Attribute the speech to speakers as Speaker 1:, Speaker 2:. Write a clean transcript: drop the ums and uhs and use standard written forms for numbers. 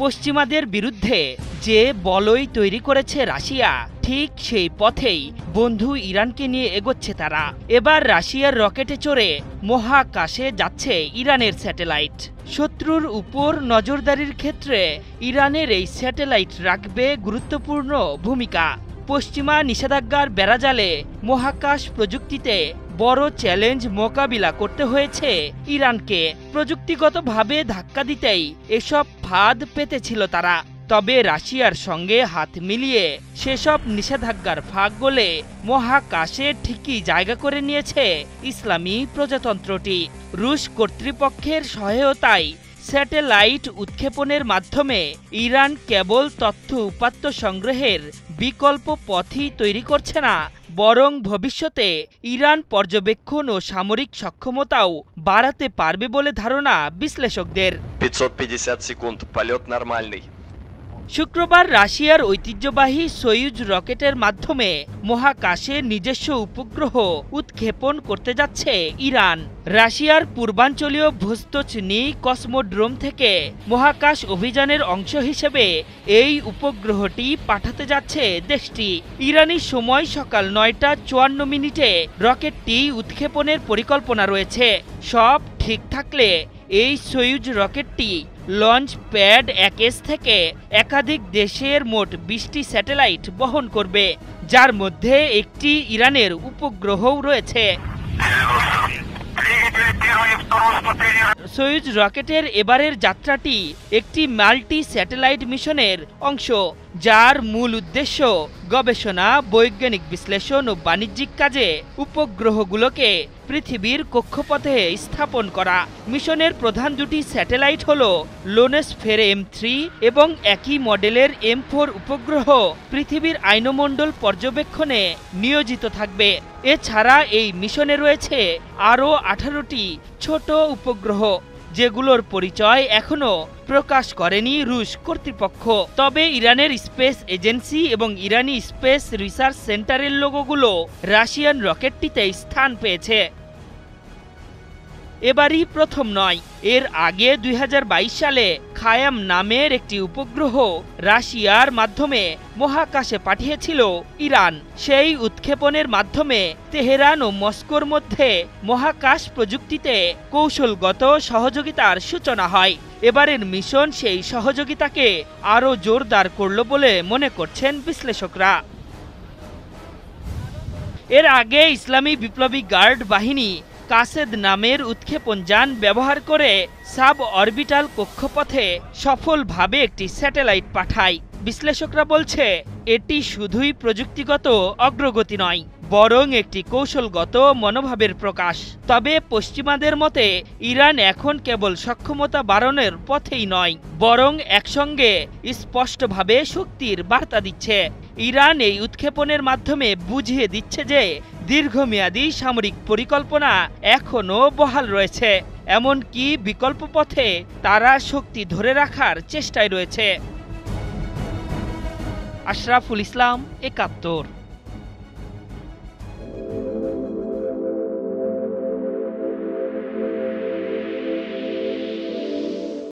Speaker 1: পশ্চিমাদের বিরুদ্ধে যে বলয় তৈরি করেছে রাশিয়া, ঠিক সেই পথেই বন্ধু ইরানকে নিয়ে এগোচ্ছে তারা। এবার রাশিয়ার রকেটে চড়ে মহাকাশে যাচ্ছে ইরানের স্যাটেলাইট। শত্রুর উপর নজরদারির ক্ষেত্রে ইরানের এই স্যাটেলাইট রাখবে গুরুত্বপূর্ণ ভূমিকা। পশ্চিমা নিষেধাজ্ঞার বেড়াজালে মহাকাশ প্রযুক্তিতে বড় চ্যালেঞ্জ মোকাবিলা করতে হয়েছে ইরানকে। প্রযুক্তিগতভাবে ধাক্কা দিতেই এসব ফাঁদ পেতেছিল তারা। তবে রাশিয়ার সঙ্গে হাত মিলিয়ে সেসব নিষেধাজ্ঞার ফাঁক গলে মহাকাশে ঠিকই জায়গা করে নিয়েছে ইসলামী প্রজাতন্ত্রটি। রুশ কর্তৃপক্ষের সহায়তায় স্যাটেলাইট উৎক্ষেপণের মাধ্যমে ইরান কেবল তথ্য উপাত্ত সংগ্রহের বিকল্প পথই তৈরি করছে না, বরং ভবিষ্যতে ইরান পর্যবেক্ষণ ও সামরিক সক্ষমতাও বাড়াতে পারবে বলে ধারণা বিশ্লেষকদের।
Speaker 2: 550 секунд, полет нормальный.
Speaker 1: শুক্রবার রাশিয়ার ঐতিহ্যবাহী সোয়ুজ রকেটের মাধ্যমে মহাকাশে নিজস্ব উপগ্রহ উৎক্ষেপণ করতে যাচ্ছে ইরান। রাশিয়ার পূর্বাঞ্চলীয় ভোস্তোচনি কসমোড্রোম থেকে মহাকাশ অভিযানের অংশ হিসেবে এই উপগ্রহটি পাঠাতে যাচ্ছে দেশটি। ইরানি সময় সকাল 9টা 54 রকেটটি উৎক্ষেপণের পরিকল্পনা রয়েছে। সব ঠিক থাকলে এই সোয়ুজ রকেটটি লঞ্চ প্যাড 1S থেকে একাধিক দেশের মোট 20টি স্যাটেলাইট বহন করবে, যার মধ্যে একটি ইরানের উপগ্রহও রয়েছে। সোয়ুজ রকেটের এবারের যাত্রাটি একটি মাল্টি স্যাটেলাইট মিশনের অংশ, যার মূল উদ্দেশ্য গবেষণা, বৈজ্ঞানিক বিশ্লেষণ ও বাণিজ্যিক কাজে উপগ্রহগুলোকে পৃথিবীর কক্ষপথে স্থাপন করা। মিশনের প্রধান দুটি স্যাটেলাইট হল লোনেসফের M3 এবং একই মডেলের M4 উপগ্রহ পৃথিবীর আইনমণ্ডল পর্যবেক্ষণে নিয়োজিত থাকবে। এছাড়া এই মিশনে রয়েছে আরও 18টি ছোট উপগ্রহ, যেগুলোর পরিচয় এখনো প্রকাশ করেনি রুশ কর্তৃপক্ষ। তবে ইরানের স্পেস এজেন্সি এবং ইরানি স্পেস রিসার্চ সেন্টারের লোগোগুলো রাশিয়ান রকেটটিতে স্থান পেয়েছে। এবারই প্রথম নয়, এর আগে 2022 সালে খায়াম নামের একটি উপগ্রহ রাশিয়ার মাধ্যমে মহাকাশে পাঠিয়েছিল ইরান। সেই উৎক্ষেপণের মাধ্যমে তেহরান ও মস্কোর মধ্যে মহাকাশ প্রযুক্তিতে কৌশলগত সহযোগিতার সূচনা হয়। এবারের মিশন সেই সহযোগিতাকে আরও জোরদার করল বলে মনে করছেন বিশ্লেষকরা। এর আগে ইসলামী বিপ্লবী গার্ড বাহিনী কাসেদ নামের উৎক্ষেপণ যান ব্যবহার করে সাব অরবিটাল কক্ষপথে সফলভাবে একটি স্যাটেলাইট পাঠায়। বিশ্লেষকরা বলছে এটি শুধুই প্রযুক্তিগত অগ্রগতি নয়, বরং একটি কৌশলগত মনোভাবের প্রকাশ। তবে পশ্চিমাদের মতে ইরান এখন কেবল সক্ষমতা বাড়ানোর পথেই নয়, বরং একসঙ্গে স্পষ্টভাবে শক্তির বার্তা দিচ্ছে। ইরান এই উৎক্ষেপণের মাধ্যমে বুঝিয়ে দিচ্ছে যে দীর্ঘমেয়াদী সামরিক পরিকল্পনা এখনও বহাল রয়েছে, এমনকি বিকল্প পথে তারা শক্তি ধরে রাখার চেষ্টায় রয়েছে। আশরাফুল ইসলাম, ৭১।